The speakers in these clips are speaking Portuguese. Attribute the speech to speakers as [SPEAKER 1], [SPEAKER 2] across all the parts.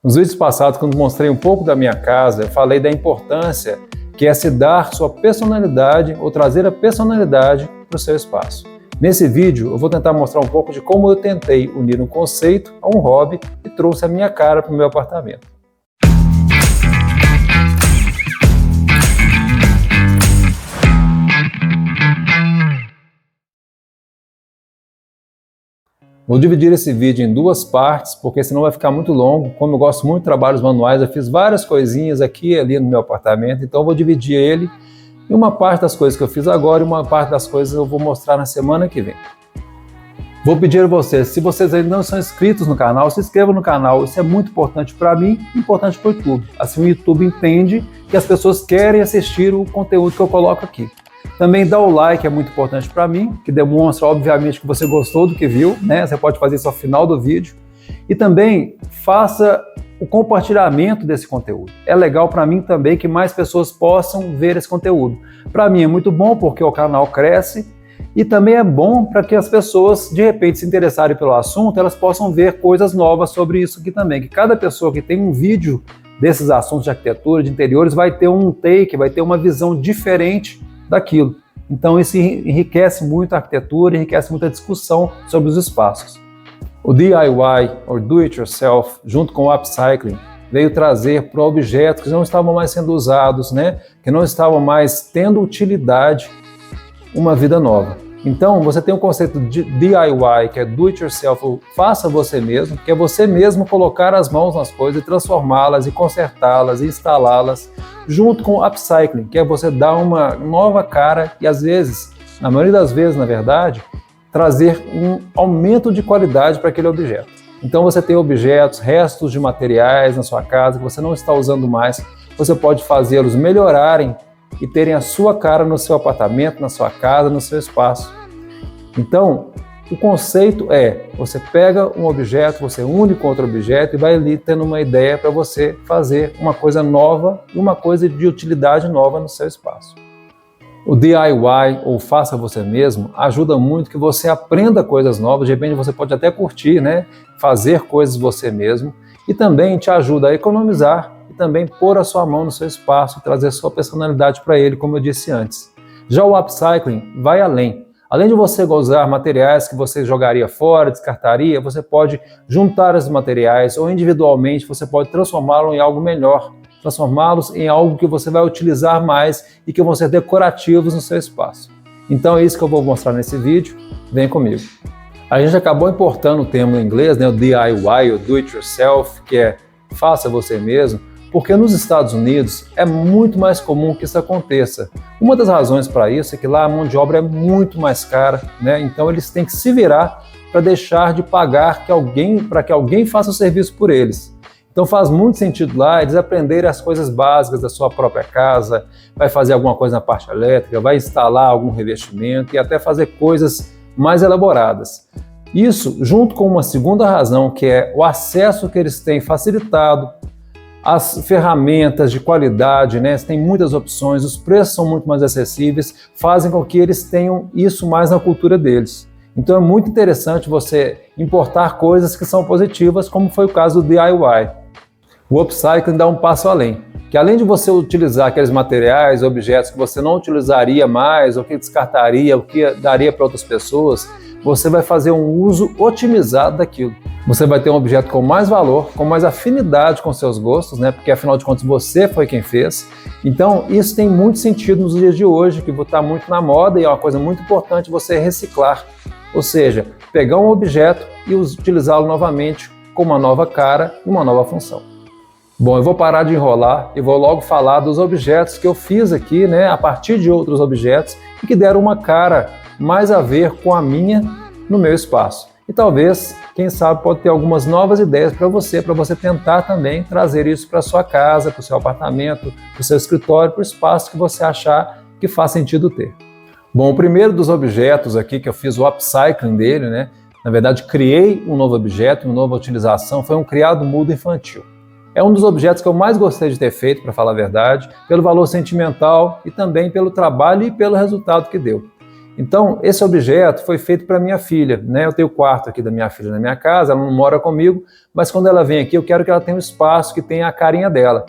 [SPEAKER 1] Nos vídeos passados, quando mostrei um pouco da minha casa, eu falei da importância que é se dar sua personalidade ou trazer a personalidade para o seu espaço. Nesse vídeo, eu vou tentar mostrar um pouco de como eu tentei unir um conceito a um hobby e trouxe a minha cara para o meu apartamento. Vou dividir esse vídeo em duas partes, porque senão vai ficar muito longo. Como eu gosto muito de trabalhos manuais, eu fiz várias coisinhas aqui e ali no meu apartamento, então eu vou dividir ele em uma parte das coisas que eu fiz agora e uma parte das coisas eu vou mostrar na semana que vem. Vou pedir a vocês, se vocês ainda não são inscritos no canal, se inscrevam no canal. Isso é muito importante para mim e importante para o YouTube. Assim o YouTube entende que as pessoas querem assistir o conteúdo que eu coloco aqui. Também dá o like, é muito importante para mim, que demonstra, obviamente, que você gostou do que viu, né? Você pode fazer isso ao final do vídeo. E também faça o compartilhamento desse conteúdo. É legal para mim também que mais pessoas possam ver esse conteúdo. Para mim é muito bom porque o canal cresce e também é bom para que as pessoas, de repente, se interessarem pelo assunto, elas possam ver coisas novas sobre isso aqui também. Que cada pessoa que tem um vídeo desses assuntos de arquitetura, de interiores, vai ter um take, vai ter uma visão diferente daquilo. Então isso enriquece muito a arquitetura, enriquece muito a discussão sobre os espaços. O DIY, ou Do It Yourself, junto com o Upcycling, veio trazer para objetos que não estavam mais sendo usados, né? Que não estavam mais tendo utilidade, uma vida nova. Então você tem o conceito de DIY, que é Do It Yourself, ou faça você mesmo, que é você mesmo colocar as mãos nas coisas e transformá-las, e consertá-las, e instalá-las, junto com o Upcycling, que é você dar uma nova cara e às vezes, na maioria das vezes, na verdade, trazer um aumento de qualidade para aquele objeto. Então você tem objetos, restos de materiais na sua casa que você não está usando mais, você pode fazê-los melhorarem e terem a sua cara no seu apartamento, na sua casa, no seu espaço. Então, o conceito é, você pega um objeto, você une com outro objeto e vai ali tendo uma ideia para você fazer uma coisa nova e uma coisa de utilidade nova no seu espaço. O DIY, ou faça você mesmo, ajuda muito que você aprenda coisas novas, de repente você pode até curtir, né? Fazer coisas você mesmo, e também te ajuda a economizar e também pôr a sua mão no seu espaço, trazer sua personalidade para ele, como eu disse antes. Já o Upcycling vai além. Além de você usar materiais que você jogaria fora, descartaria, você pode juntar esses materiais ou individualmente você pode transformá-los em algo melhor, transformá-los em algo que você vai utilizar mais e que vão ser decorativos no seu espaço. Então é isso que eu vou mostrar nesse vídeo, vem comigo. A gente acabou importando o termo em inglês, né, o DIY, o Do It Yourself, que é faça você mesmo, porque nos Estados Unidos é muito mais comum que isso aconteça. Uma das razões para isso é que lá a mão de obra é muito mais cara, né? Então eles têm que se virar para deixar de pagar para que alguém faça o serviço por eles. Então faz muito sentido lá eles aprenderem as coisas básicas da sua própria casa, vai fazer alguma coisa na parte elétrica, vai instalar algum revestimento e até fazer coisas mais elaboradas. Isso junto com uma segunda razão, que é o acesso que eles têm facilitado, as ferramentas de qualidade, né? Tem muitas opções, os preços são muito mais acessíveis, fazem com que eles tenham isso mais na cultura deles. Então é muito interessante você importar coisas que são positivas, como foi o caso do DIY. O Upcycling dá um passo além, que além de você utilizar aqueles materiais, objetos que você não utilizaria mais, ou que descartaria, ou que daria para outras pessoas, você vai fazer um uso otimizado daquilo. Você vai ter um objeto com mais valor, com mais afinidade com seus gostos, né? Porque afinal de contas você foi quem fez. Então isso tem muito sentido nos dias de hoje, que está muito na moda e é uma coisa muito importante você reciclar. Ou seja, pegar um objeto e utilizá-lo novamente com uma nova cara e uma nova função. Bom, eu vou parar de enrolar e vou logo falar dos objetos que eu fiz aqui, né? A partir de outros objetos e que deram uma cara mais a ver com a minha no meu espaço. E talvez, quem sabe, pode ter algumas novas ideias para você tentar também trazer isso para a sua casa, para o seu apartamento, para o seu escritório, para o espaço que você achar que faz sentido ter. Bom, o primeiro dos objetos aqui que eu fiz o upcycling dele, né? Na verdade, criei um novo objeto, uma nova utilização, foi um criado mudo infantil. É um dos objetos que eu mais gostei de ter feito, para falar a verdade, pelo valor sentimental e também pelo trabalho e pelo resultado que deu. Então, esse objeto foi feito para minha filha, né? Eu tenho o quarto aqui da minha filha na minha casa, ela não mora comigo, mas quando ela vem aqui, eu quero que ela tenha um espaço que tenha a carinha dela.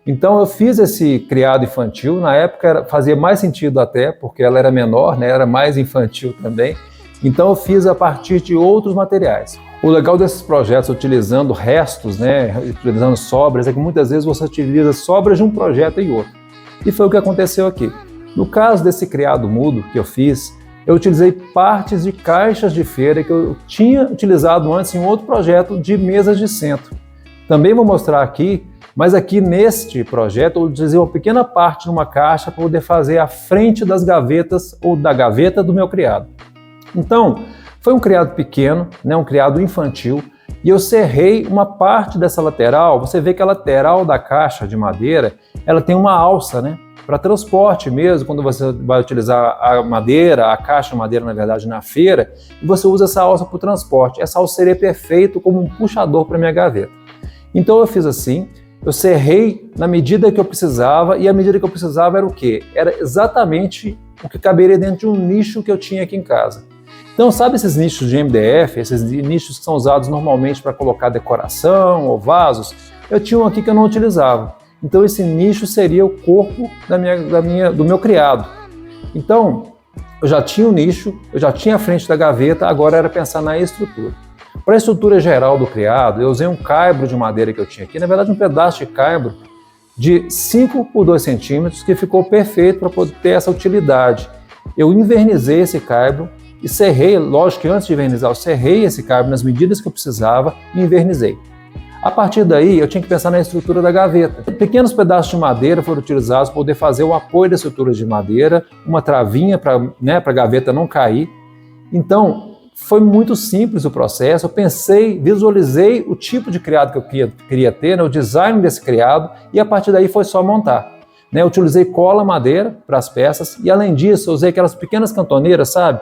[SPEAKER 1] Então, eu fiz esse criado infantil, na época fazia mais sentido até, porque ela era menor, né? Era mais infantil também. Então, eu fiz a partir de outros materiais. O legal desses projetos, utilizando restos, né? Utilizando sobras, é que muitas vezes você utiliza sobras de um projeto e outro. E foi o que aconteceu aqui. No caso desse criado mudo que eu fiz, eu utilizei partes de caixas de feira que eu tinha utilizado antes em outro projeto de mesas de centro. Também vou mostrar aqui, mas aqui neste projeto eu utilizei uma pequena parte numa caixa para poder fazer a frente das gavetas ou da gaveta do meu criado. Então, foi um criado pequeno, né, um criado infantil, e eu serrei uma parte dessa lateral. Você vê que a lateral da caixa de madeira, ela tem uma alça, né? Para transporte mesmo, quando você vai utilizar a madeira, a caixa de madeira, na verdade, na feira, e você usa essa alça para o transporte. Essa alça seria perfeito como um puxador para minha gaveta. Então eu fiz assim, eu serrei na medida que eu precisava, e a medida que eu precisava era o quê? Era exatamente o que caberia dentro de um nicho que eu tinha aqui em casa. Então, sabe esses nichos de MDF, esses nichos que são usados normalmente para colocar decoração ou vasos? Eu tinha um aqui que eu não utilizava. Então esse nicho seria o corpo do meu criado. Então eu já tinha o nicho, eu já tinha a frente da gaveta, agora era pensar na estrutura. Para a estrutura geral do criado, eu usei um caibro de madeira que eu tinha aqui, na verdade um pedaço de caibro de 5 por 2 centímetros, que ficou perfeito para poder ter essa utilidade. Eu invernizei esse caibro e serrei, lógico que antes de invernizar, eu serrei esse caibro nas medidas que eu precisava e invernizei. A partir daí, eu tinha que pensar na estrutura da gaveta. Pequenos pedaços de madeira foram utilizados para poder fazer o apoio da estrutura de madeira, uma travinha para a gaveta não cair. Então, foi muito simples o processo. Eu pensei, visualizei o tipo de criado que eu queria ter, né, o design desse criado, e a partir daí foi só montar. Eu utilizei cola madeira para as peças e, além disso, eu usei aquelas pequenas cantoneiras, sabe?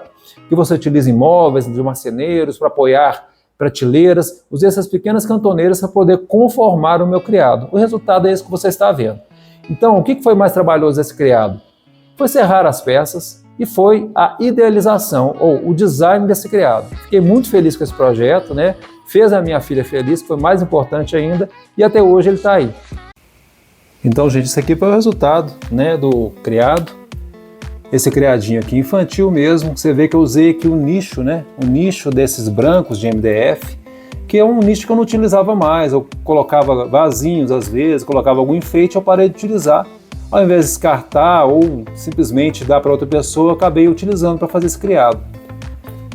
[SPEAKER 1] Que você utiliza em móveis, de marceneiros, para apoiar prateleiras. Usei essas pequenas cantoneiras para poder conformar o meu criado. O resultado é esse que você está vendo. Então, o que foi mais trabalhoso desse criado? Foi serrar as peças e foi a idealização ou o design desse criado. Fiquei muito feliz com esse projeto, né? Fez a minha filha feliz, que foi mais importante ainda, e até hoje ele está aí. Então, gente, isso aqui foi o resultado, né, do criado. Esse criadinho aqui, infantil mesmo, você vê que eu usei aqui um nicho, né? Um nicho desses brancos de MDF, que é um nicho que eu não utilizava mais. Eu colocava vasinhos às vezes, colocava algum enfeite, eu parei de utilizar. Ao invés de descartar ou simplesmente dar para outra pessoa, eu acabei utilizando para fazer esse criado.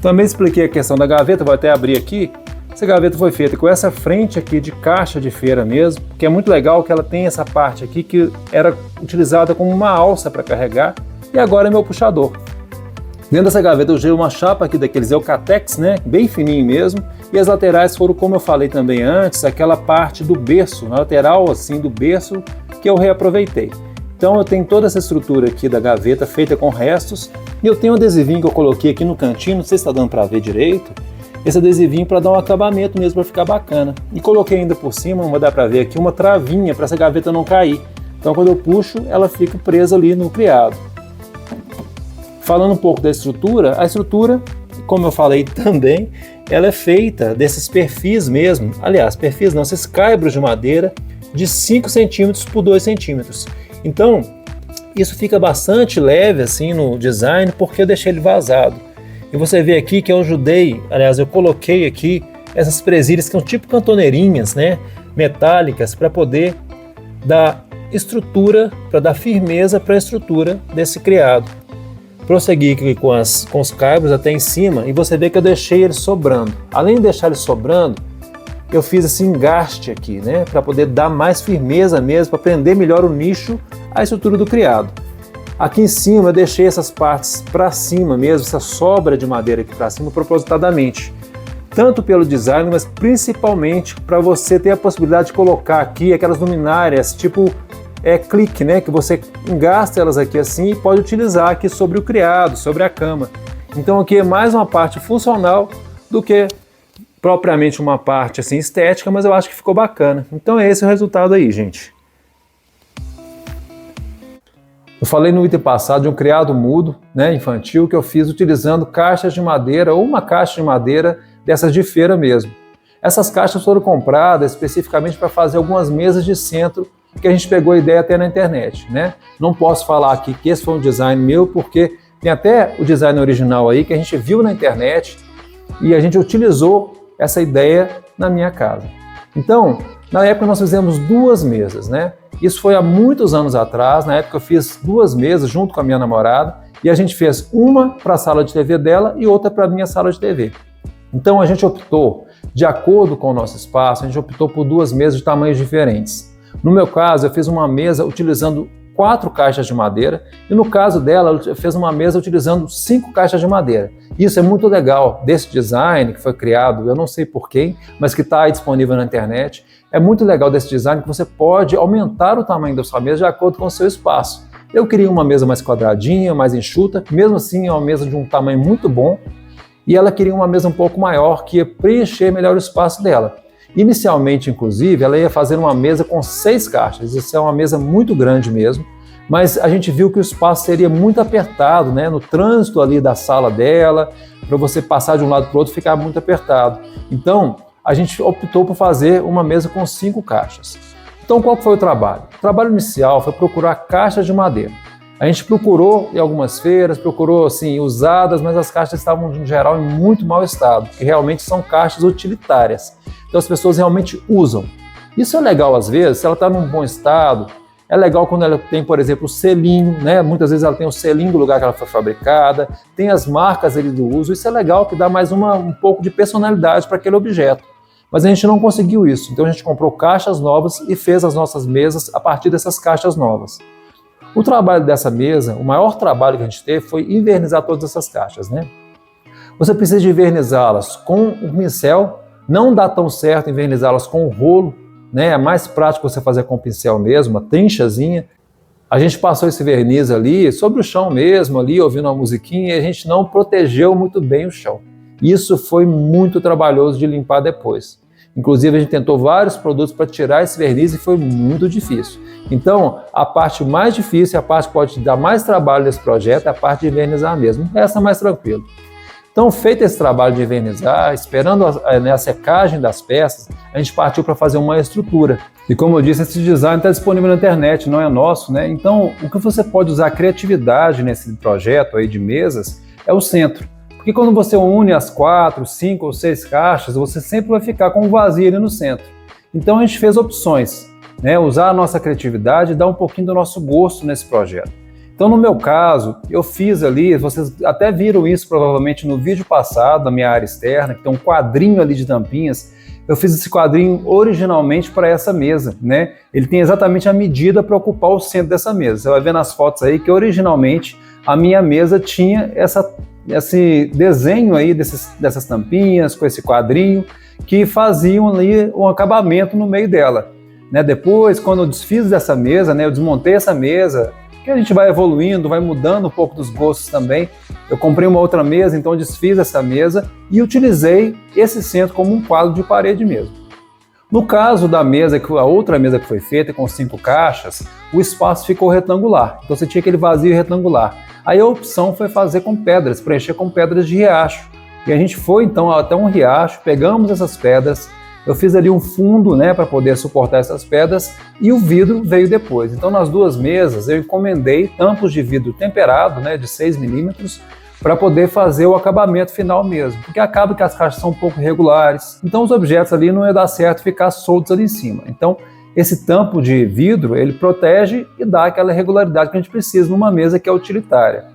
[SPEAKER 1] Também expliquei a questão da gaveta, vou até abrir aqui. Essa gaveta foi feita com essa frente aqui de caixa de feira mesmo, que é muito legal que ela tem essa parte aqui que era utilizada como uma alça para carregar. E agora é meu puxador. Dentro dessa gaveta eu usei uma chapa aqui daqueles Eucatex, né, bem fininho mesmo, e as laterais foram, como eu falei também antes, aquela parte do berço, na lateral assim do berço, que eu reaproveitei. Então eu tenho toda essa estrutura aqui da gaveta feita com restos, e eu tenho um adesivinho que eu coloquei aqui no cantinho, não sei se está dando para ver direito, esse adesivinho para dar um acabamento mesmo, para ficar bacana. E coloquei ainda por cima, não vai dar para ver aqui, uma travinha para essa gaveta não cair. Então quando eu puxo, ela fica presa ali no criado. Falando um pouco da estrutura, a estrutura, como eu falei também, ela é feita desses perfis mesmo, aliás, perfis não, esses caibros de madeira de 5 centímetros por 2 centímetros. Então, isso fica bastante leve assim no design, porque eu deixei ele vazado. E você vê aqui que eu ajudei, aliás, eu coloquei aqui essas presilhas que são tipo cantoneirinhas, né, metálicas, para poder dar estrutura, para dar firmeza para a estrutura desse criado. Prossegui aqui com os caibros até em cima e você vê que eu deixei ele sobrando. Além de deixar ele sobrando, eu fiz esse engaste aqui, né, para poder dar mais firmeza mesmo, para prender melhor o nicho à estrutura do criado. Aqui em cima eu deixei essas partes para cima mesmo, essa sobra de madeira aqui para cima propositadamente. Tanto pelo design, mas principalmente para você ter a possibilidade de colocar aqui aquelas luminárias tipo clique, né, que você engasta elas aqui assim e pode utilizar aqui sobre o criado, sobre a cama. Então aqui é mais uma parte funcional do que propriamente uma parte assim estética, mas eu acho que ficou bacana. Então é esse o resultado aí, gente. Eu falei no item passado de um criado mudo, né, infantil, que eu fiz utilizando caixas de madeira ou uma caixa de madeira dessas de feira mesmo. Essas caixas foram compradas especificamente para fazer algumas mesas de centro que a gente pegou a ideia até na internet, né? Não posso falar aqui que esse foi um design meu, porque tem até o design original aí que a gente viu na internet e a gente utilizou essa ideia na minha casa. Então, na época nós fizemos 2 mesas, né? Isso foi há muitos anos atrás. Na época eu fiz 2 mesas junto com a minha namorada e a gente fez uma para a sala de TV dela e outra para a minha sala de TV. Então a gente optou, de acordo com o nosso espaço, a gente optou por 2 mesas de tamanhos diferentes. No meu caso, eu fiz uma mesa utilizando 4 caixas de madeira e no caso dela, ela fez uma mesa utilizando 5 caixas de madeira. Isso é muito legal desse design que foi criado, eu não sei por quem, mas que está disponível na internet. É muito legal desse design que você pode aumentar o tamanho da sua mesa de acordo com o seu espaço. Eu queria uma mesa mais quadradinha, mais enxuta, mesmo assim é uma mesa de um tamanho muito bom, e ela queria uma mesa um pouco maior que ia preencher melhor o espaço dela. Inicialmente, inclusive, ela ia fazer uma mesa com 6 caixas, isso é uma mesa muito grande mesmo, mas a gente viu que o espaço seria muito apertado, né, no trânsito ali da sala dela, para você passar de um lado para o outro ficar muito apertado. Então, a gente optou por fazer uma mesa com 5 caixas. Então, qual foi o trabalho? O trabalho inicial foi procurar caixas de madeira. A gente procurou em algumas feiras, procurou assim, usadas, mas as caixas estavam, em geral, em muito mau estado, que realmente são caixas utilitárias. Então as pessoas realmente usam. Isso é legal às vezes, se ela está num bom estado, é legal quando ela tem, por exemplo, o selinho, né? Muitas vezes ela tem o selinho do lugar que ela foi fabricada, tem as marcas ali do uso, isso é legal, que dá mais um pouco de personalidade para aquele objeto. Mas a gente não conseguiu isso, então a gente comprou caixas novas e fez as nossas mesas a partir dessas caixas novas. O trabalho dessa mesa, o maior trabalho que a gente teve foi invernizar todas essas caixas, né? Você precisa de invernizá-las com um pincel, não dá tão certo invernizá-las com o rolo, né? É mais prático você fazer com o pincel mesmo, uma trinchazinha. A gente passou esse verniz ali sobre o chão mesmo, ali ouvindo uma musiquinha, e a gente não protegeu muito bem o chão. Isso foi muito trabalhoso de limpar depois. Inclusive a gente tentou vários produtos para tirar esse verniz e foi muito difícil. Então a parte mais difícil, a parte que pode dar mais trabalho nesse projeto é a parte de invernizar mesmo. Essa é mais tranquilo. Então, feito esse trabalho de invernizar, esperando a secagem das peças, a gente partiu para fazer uma estrutura. E como eu disse, esse design está disponível na internet, não é nosso, né? Então, o que você pode usar criatividade nesse projeto aí de mesas é o centro. Porque quando você une as 4, 5 ou 6 caixas, você sempre vai ficar com um vazio ali no centro. Então a gente fez opções, né? Usar a nossa criatividade e dar um pouquinho do nosso gosto nesse projeto. Então no meu caso, eu fiz ali, vocês até viram isso provavelmente no vídeo passado da minha área externa, que tem um quadrinho ali de tampinhas. Eu fiz esse quadrinho originalmente para essa mesa, né? Ele tem exatamente a medida para ocupar o centro dessa mesa. Você vai ver nas fotos aí que originalmente a minha mesa tinha esse desenho aí dessas tampinhas, com esse quadrinho, que faziam ali um acabamento no meio dela, né? Depois, quando eu desfiz dessa mesa, né, eu desmontei essa mesa, que a gente vai evoluindo, vai mudando um pouco dos gostos também. Eu comprei uma outra mesa, então eu desfiz essa mesa e utilizei esse centro como um quadro de parede mesmo. No caso da mesa, a outra mesa que foi feita com 5 caixas, o espaço ficou retangular, então você tinha aquele vazio retangular. Aí a opção foi fazer com pedras, preencher com pedras de riacho. E a gente foi então até um riacho, pegamos essas pedras, eu fiz ali um fundo, né, para poder suportar essas pedras e o vidro veio depois. Então nas 2 mesas eu encomendei tampos de vidro temperado, né, de 6 milímetros, para poder fazer o acabamento final mesmo, porque acaba que as caixas são um pouco irregulares, então os objetos ali não ia dar certo ficar soltos ali em cima. Então esse tampo de vidro, ele protege e dá aquela regularidade que a gente precisa numa mesa que é utilitária.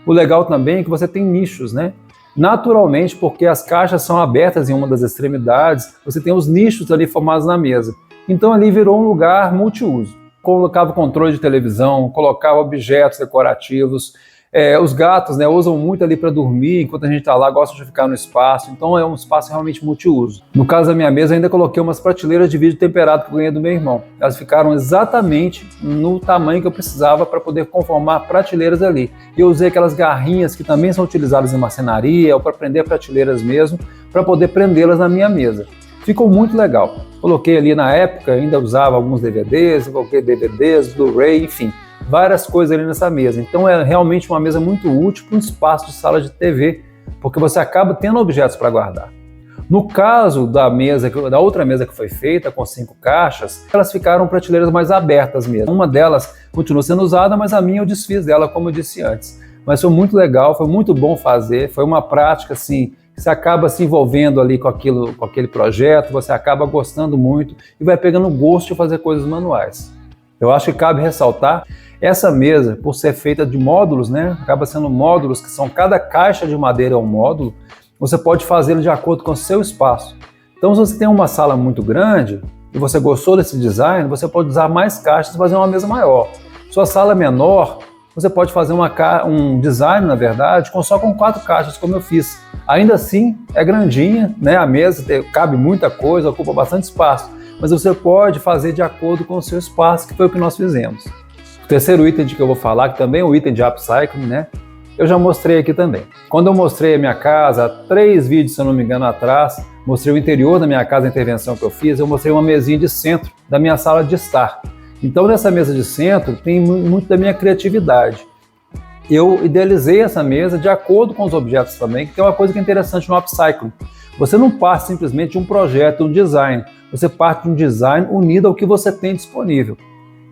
[SPEAKER 1] O legal também é que você tem nichos, né? Naturalmente, porque as caixas são abertas em uma das extremidades, você tem os nichos ali formados na mesa. Então ali virou um lugar multiuso. Colocava controle de televisão, colocava objetos decorativos. Os gatos, né, usam muito ali para dormir, enquanto a gente está lá, gostam de ficar no espaço, então é um espaço realmente multiuso. No caso da minha mesa, eu ainda coloquei umas prateleiras de vidro temperado que eu ganhei do meu irmão. Elas ficaram exatamente no tamanho que eu precisava para poder conformar prateleiras ali. E eu usei aquelas garrinhas que também são utilizadas em marcenaria, ou para prender prateleiras mesmo, para poder prendê-las na minha mesa. Ficou muito legal. Coloquei ali na época, ainda usava alguns DVDs, coloquei DVDs, Blu-ray, enfim. várias coisas ali nessa mesa. Então é realmente uma mesa muito útil para um espaço de sala de TV, porque você acaba tendo objetos para guardar. No caso da outra mesa que foi feita com 5 caixas, elas ficaram prateleiras mais abertas mesmo. Uma delas continua sendo usada, mas a minha eu desfiz dela, como eu disse antes. Mas foi muito legal, foi muito bom fazer, foi uma prática assim, que você acaba se envolvendo ali com aquele projeto, você acaba gostando muito e vai pegando gosto de fazer coisas manuais. Eu acho que cabe ressaltar, essa mesa, por ser feita de módulos, né, acaba sendo módulos que são, cada caixa de madeira é um módulo, você pode fazê-lo de acordo com o seu espaço. Então, se você tem uma sala muito grande e você gostou desse design, você pode usar mais caixas e fazer uma mesa maior. Sua sala é menor, você pode fazer um design, na verdade, só com 4 caixas, como eu fiz. Ainda assim, é grandinha, né? A mesa cabe muita coisa, ocupa bastante espaço, mas você pode fazer de acordo com o seu espaço, que foi o que nós fizemos. O terceiro item que eu vou falar, que também é o item de upcycling, né? Eu já mostrei aqui também. Quando eu mostrei a minha casa, 3 vídeos, se eu não me engano, atrás, mostrei o interior da minha casa, a intervenção que eu fiz, eu mostrei uma mesinha de centro da minha sala de estar. Então, nessa mesa de centro, tem muito da minha criatividade. Eu idealizei essa mesa de acordo com os objetos também, que tem uma coisa que é interessante no upcycling. Você não parte simplesmente de um projeto, um design. Você parte de um design unido ao que você tem disponível.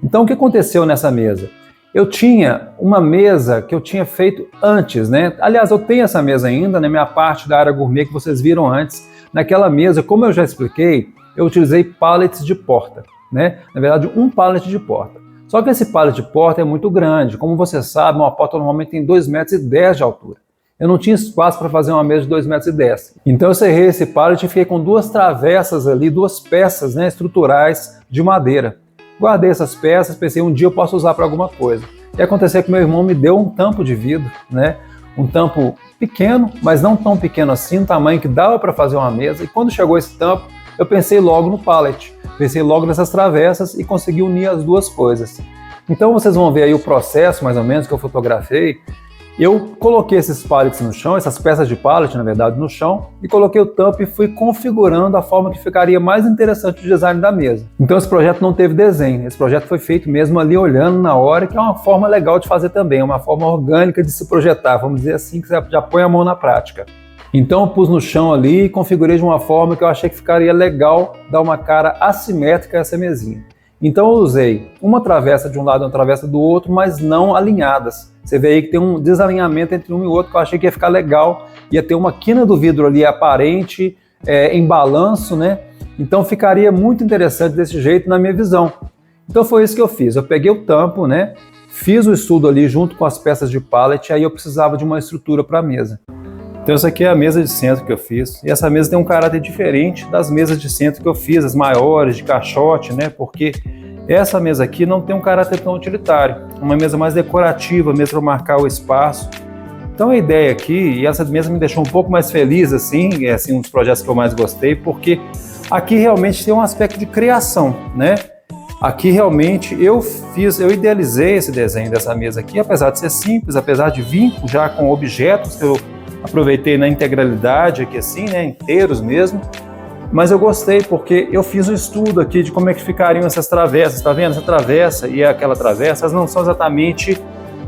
[SPEAKER 1] Então, o que aconteceu nessa mesa? Eu tinha uma mesa que eu tinha feito antes, né? Aliás, eu tenho essa mesa ainda, na minha parte da área gourmet que vocês viram antes. Naquela mesa, como eu já expliquei, eu utilizei pallets de porta, né? Na verdade, um pallet de porta. Só que esse pallet de porta é muito grande. Como você sabe, uma porta normalmente tem 2,10 metros de altura. Eu não tinha espaço para fazer uma mesa de 2,10 metros. Então eu serrei esse pallet e fiquei com 2 travessas ali, 2 peças, né, estruturais de madeira. Guardei essas peças, pensei, um dia eu posso usar para alguma coisa. E aconteceu que meu irmão me deu um tampo de vidro, né? Um tampo pequeno, mas não tão pequeno assim, um tamanho que dava para fazer uma mesa. E quando chegou esse tampo, eu pensei logo no pallet, pensei logo nessas travessas e consegui unir as duas coisas. Então vocês vão ver aí o processo, mais ou menos, que eu fotografei. Eu coloquei esses pallets no chão, essas peças de pallet, na verdade, no chão, e coloquei o tampo e fui configurando a forma que ficaria mais interessante o design da mesa. Então esse projeto não teve desenho, esse projeto foi feito mesmo ali olhando na hora, que é uma forma legal de fazer também, uma forma orgânica de se projetar, vamos dizer assim, que você já põe a mão na prática. Então eu pus no chão ali e configurei de uma forma que eu achei que ficaria legal dar uma cara assimétrica a essa mesinha. Então eu usei uma travessa de um lado e uma travessa do outro, mas não alinhadas. Você vê aí que tem um desalinhamento entre um e outro que eu achei que ia ficar legal, ia ter uma quina do vidro ali aparente, em balanço, né? Então ficaria muito interessante desse jeito na minha visão. Então foi isso que eu fiz, eu peguei o tampo, né? Fiz o estudo ali junto com as peças de pallet, aí eu precisava de uma estrutura para a mesa. Então essa aqui é a mesa de centro que eu fiz, e essa mesa tem um caráter diferente das mesas de centro que eu fiz, as maiores, de caixote, né? Porque essa mesa aqui não tem um caráter tão utilitário, uma mesa mais decorativa, mesmo para marcar o espaço. Então a ideia aqui, e essa mesa me deixou um pouco mais feliz, assim, é um dos projetos que eu mais gostei, porque aqui realmente tem um aspecto de criação, né? Aqui realmente eu idealizei esse desenho dessa mesa aqui, apesar de ser simples, apesar de vir já com objetos que eu aproveitei na integralidade aqui assim, né, inteiros mesmo, mas eu gostei porque eu fiz um estudo aqui de como é que ficariam essas travessas, tá vendo? Essa travessa e aquela travessa, elas não são exatamente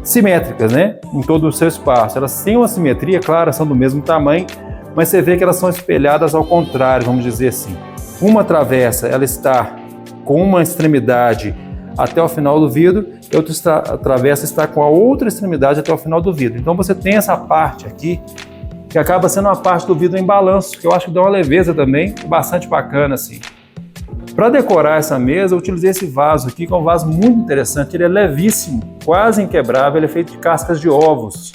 [SPEAKER 1] simétricas, né, em todo o seu espaço, elas têm uma simetria, claro, são do mesmo tamanho, mas você vê que elas são espelhadas ao contrário, vamos dizer assim. Uma travessa, ela está com uma extremidade até o final do vidro, e outra travessa está com a outra extremidade até o final do vidro. Então você tem essa parte aqui, que acaba sendo uma parte do vidro em balanço, que eu acho que dá uma leveza também, bastante bacana assim. Para decorar essa mesa, eu utilizei esse vaso aqui, que é um vaso muito interessante, ele é levíssimo, quase inquebrável, ele é feito de cascas de ovos.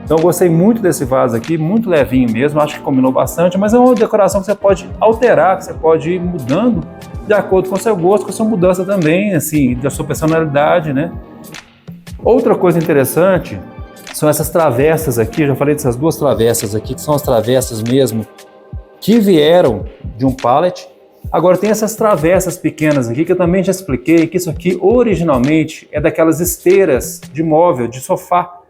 [SPEAKER 1] Então eu gostei muito desse vaso aqui, muito levinho mesmo, acho que combinou bastante, mas é uma decoração que você pode alterar, que você pode ir mudando de acordo com o seu gosto, com a sua mudança também, assim, da sua personalidade, né? Outra coisa interessante são essas travessas aqui, eu já falei dessas 2 travessas aqui, que são as travessas mesmo, que vieram de um pallet. Agora tem essas travessas pequenas aqui, que eu também já expliquei, que isso aqui originalmente é daquelas esteiras de móvel, de sofá.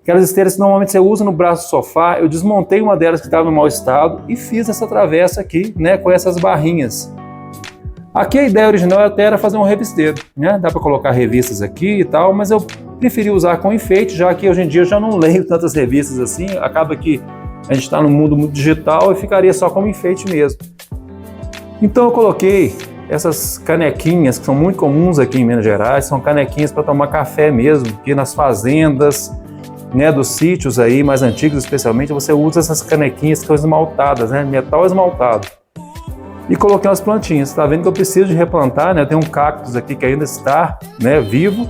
[SPEAKER 1] Aquelas esteiras que normalmente você usa no braço do sofá, eu desmontei uma delas que estava em mau estado e fiz essa travessa aqui, né, com essas barrinhas. Aqui a ideia original até era fazer um revisteiro, né? Dá para colocar revistas aqui e tal, mas eu preferi usar com enfeite, já que hoje em dia eu já não leio tantas revistas assim, acaba que a gente está no mundo muito digital e ficaria só como enfeite mesmo. Então eu coloquei essas canequinhas que são muito comuns aqui em Minas Gerais, são canequinhas para tomar café mesmo, que nas fazendas, né, dos sítios aí mais antigos especialmente, você usa essas canequinhas que são esmaltadas, né, metal esmaltado. E coloquei umas plantinhas, está vendo que eu preciso de replantar, né, eu tenho um cactus aqui que ainda está, né, vivo,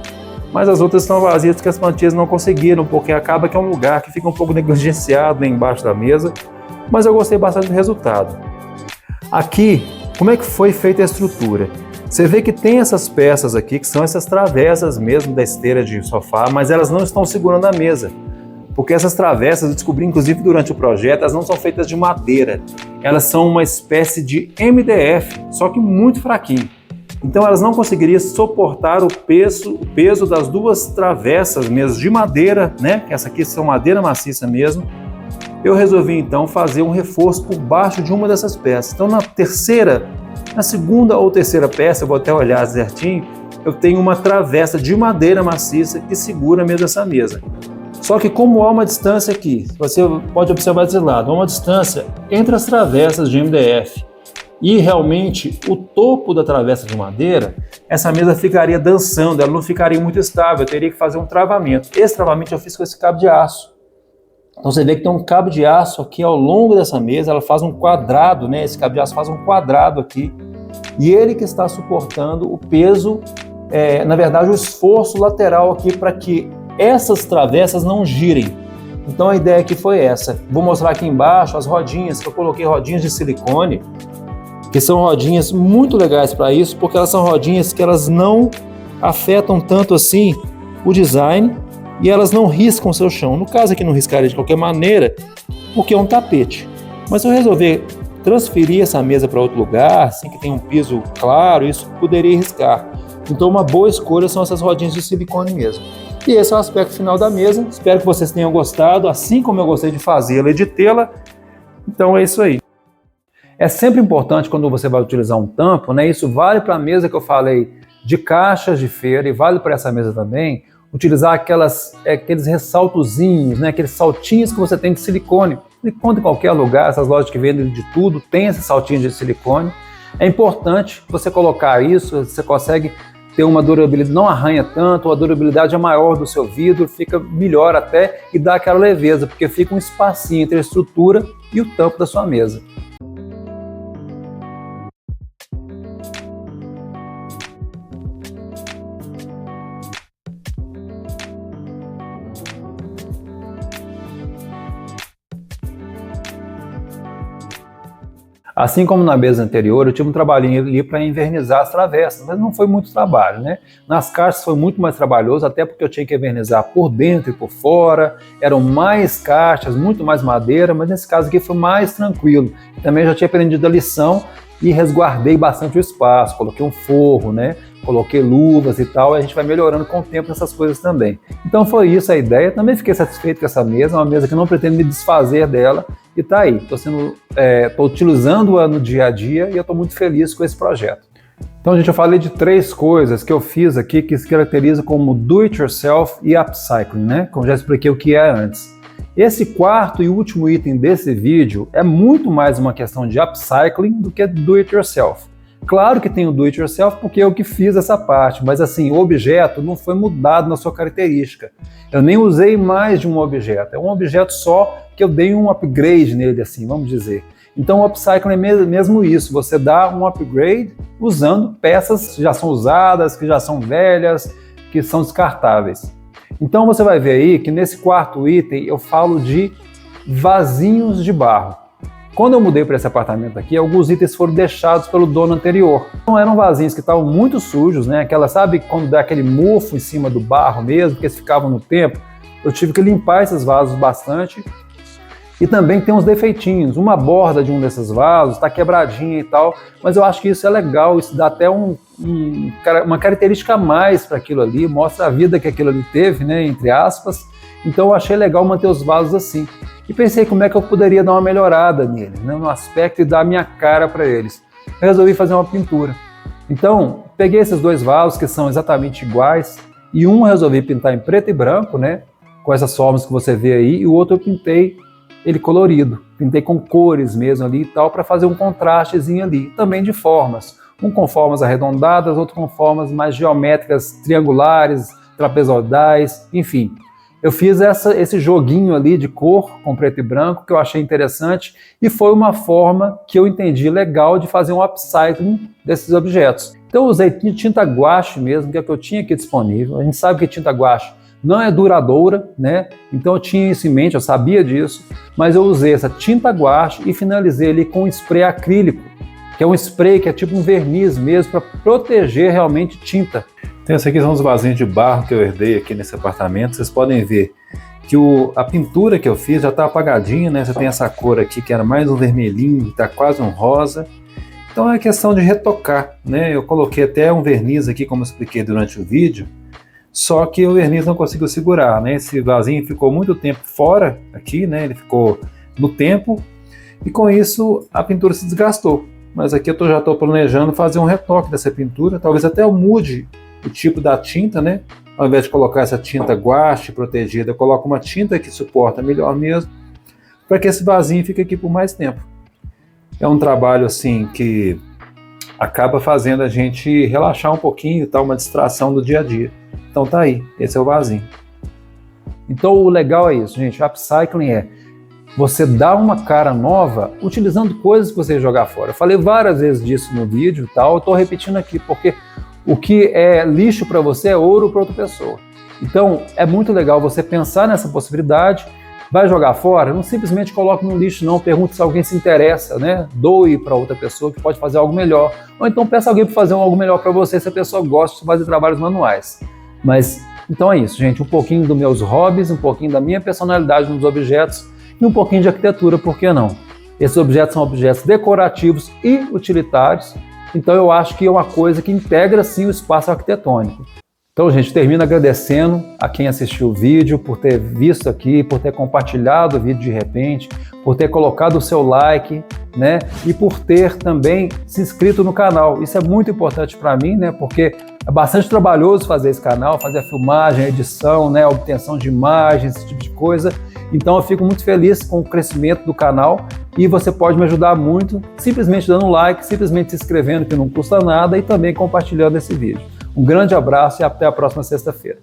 [SPEAKER 1] mas as outras estão vazias porque as plantinhas não conseguiram, porque acaba que é um lugar que fica um pouco negligenciado, né, embaixo da mesa, mas eu gostei bastante do resultado. Aqui, como é que foi feita a estrutura? Você vê que tem essas peças aqui, que são essas travessas mesmo da esteira de sofá, mas elas não estão segurando a mesa. Porque essas travessas, eu descobri inclusive durante o projeto, elas não são feitas de madeira. Elas são uma espécie de MDF, só que muito fraquinho. Então elas não conseguiriam suportar o peso das duas travessas mesmo de madeira, né? Que essa aqui são madeira maciça mesmo. Eu resolvi então fazer um reforço por baixo de uma dessas peças. Então na segunda ou terceira peça, eu vou até olhar certinho, eu tenho uma travessa de madeira maciça que segura mesmo essa mesa. Só que como há uma distância aqui, você pode observar desse lado, há uma distância entre as travessas de MDF e realmente o topo da travessa de madeira, essa mesa ficaria dançando, ela não ficaria muito estável, eu teria que fazer um travamento. Esse travamento eu fiz com esse cabo de aço. Então você vê que tem um cabo de aço aqui ao longo dessa mesa, ela faz um quadrado, né? Esse cabo de aço faz um quadrado aqui, e ele que está suportando o peso, na verdade o esforço lateral aqui para que essas travessas não girem. Então a ideia aqui foi essa. Vou mostrar aqui embaixo as rodinhas, que eu coloquei rodinhas de silicone, que são rodinhas muito legais para isso, porque elas são rodinhas que elas não afetam tanto assim o design, e elas não riscam o seu chão. No caso aqui não riscaria de qualquer maneira, porque é um tapete. Mas se eu resolver transferir essa mesa para outro lugar, assim que tem um piso claro, isso poderia riscar. Então uma boa escolha são essas rodinhas de silicone mesmo. E esse é o aspecto final da mesa. Espero que vocês tenham gostado, assim como eu gostei de fazê-la e de tê-la. Então é isso aí. É sempre importante quando você vai utilizar um tampo, né? Isso vale para a mesa que eu falei de caixas de feira e vale para essa mesa também, utilizar aqueles ressaltozinhos, né? Aqueles saltinhos que você tem de silicone. Silicone em qualquer lugar, essas lojas que vendem de tudo, tem esses saltinhos de silicone. É importante você colocar isso, você consegue ter uma durabilidade, não arranha tanto, a durabilidade é maior do seu vidro, fica melhor até e dá aquela leveza, porque fica um espacinho entre a estrutura e o tampo da sua mesa. Assim como na mesa anterior, eu tive um trabalhinho ali para envernizar as travessas, mas não foi muito trabalho, né? Nas caixas foi muito mais trabalhoso, até porque eu tinha que envernizar por dentro e por fora, eram mais caixas, muito mais madeira, mas nesse caso aqui foi mais tranquilo. Também já tinha aprendido a lição e resguardei bastante o espaço, coloquei um forro, né? Coloquei luvas e tal, e a gente vai melhorando com o tempo essas coisas também. Então foi isso a ideia, também fiquei satisfeito com essa mesa, uma mesa que não pretendo me desfazer dela, e tá aí, tô utilizando-a no dia a dia e eu estou muito feliz com esse projeto. Então, gente, eu falei de 3 coisas que eu fiz aqui que se caracterizam como do it yourself e upcycling, né? Como já expliquei o que é antes. Esse quarto e último item desse vídeo é muito mais uma questão de upcycling do que do it yourself. Claro que tem o do it yourself porque eu que fiz essa parte, mas assim, o objeto não foi mudado na sua característica. Eu nem usei mais de um objeto, é um objeto só que eu dei um upgrade nele, assim, vamos dizer. Então o upcycling é mesmo isso, você dá um upgrade usando peças que já são usadas, que já são velhas, que são descartáveis. Então você vai ver aí que nesse quarto item eu falo de vasinhos de barro. Quando eu mudei para esse apartamento aqui, alguns itens foram deixados pelo dono anterior. Então eram vasinhos que estavam muito sujos, né? Sabe quando dá aquele mofo em cima do barro mesmo, porque eles ficavam no tempo? Eu tive que limpar esses vasos bastante. E também tem uns defeitinhos. Uma borda de um desses vasos está quebradinha e tal, mas eu acho que isso é legal, isso dá até uma característica a mais para aquilo ali, mostra a vida que aquilo ali teve, né? Entre aspas. Então eu achei legal manter os vasos assim. E pensei como é que eu poderia dar uma melhorada neles, né, no aspecto e dar a minha cara para eles. Eu resolvi fazer uma pintura. Então, peguei esses dois vasos que são exatamente iguais e um resolvi pintar em preto e branco, né, com essas formas que você vê aí, e o outro eu pintei ele colorido, pintei com cores mesmo ali e tal, para fazer um contrastezinho ali, também de formas, um com formas arredondadas, outro com formas mais geométricas, triangulares, trapezoidais, enfim. Eu fiz esse joguinho ali de cor com preto e branco que eu achei interessante e foi uma forma que eu entendi legal de fazer um upcycling desses objetos. Então eu usei tinta guache mesmo, que é o que eu tinha aqui disponível. A gente sabe que tinta guache não é duradoura, né? Então eu tinha isso em mente, eu sabia disso, mas eu usei essa tinta guache e finalizei ali com um spray acrílico, que é um spray que é tipo um verniz mesmo para proteger realmente tinta. Então, esses aqui são os vasinhos de barro que eu herdei aqui nesse apartamento. Vocês podem ver que a pintura que eu fiz já está apagadinha, né? Você tem essa cor aqui que era mais um vermelhinho, está quase um rosa. Então é questão de retocar, né? Eu coloquei até um verniz aqui, como eu expliquei durante o vídeo, só que o verniz não conseguiu segurar, né? Esse vasinho ficou muito tempo fora aqui, né? Ele ficou no tempo e com isso a pintura se desgastou. Mas aqui eu já estou planejando fazer um retoque dessa pintura, talvez até eu mude o tipo da tinta, né? Ao invés de colocar essa tinta guache protegida, eu coloco uma tinta que suporta melhor mesmo, para que esse vasinho fique aqui por mais tempo. É um trabalho assim que acaba fazendo a gente relaxar um pouquinho, tá? Uma distração do dia a dia. Então tá aí, esse é o vasinho. Então o legal é isso, gente. O upcycling é você dar uma cara nova utilizando coisas que você jogar fora. Eu falei várias vezes disso no vídeo e tal, eu tô repetindo aqui porque o que é lixo para você é ouro para outra pessoa. Então é muito legal você pensar nessa possibilidade. Vai jogar fora? Não simplesmente coloque no lixo não, pergunte se alguém se interessa, né? Doe para outra pessoa que pode fazer algo melhor. Ou então peça alguém para fazer algo melhor para você se a pessoa gosta de fazer trabalhos manuais. Mas então é isso, gente. Um pouquinho dos meus hobbies, um pouquinho da minha personalidade nos objetos e um pouquinho de arquitetura, por que não? Esses objetos são objetos decorativos e utilitários, então eu acho que é uma coisa que integra sim o espaço arquitetônico. Então, gente, termino agradecendo a quem assistiu o vídeo, por ter visto aqui, por ter compartilhado o vídeo de repente, por ter colocado o seu like, né? E por ter também se inscrito no canal. Isso é muito importante para mim, né? Porque é bastante trabalhoso fazer esse canal, fazer a filmagem, a edição, né? A obtenção de imagens, esse tipo de coisa. Então eu fico muito feliz com o crescimento do canal e você pode me ajudar muito simplesmente dando um like, simplesmente se inscrevendo que não custa nada e também compartilhando esse vídeo. Um grande abraço e até a próxima sexta-feira.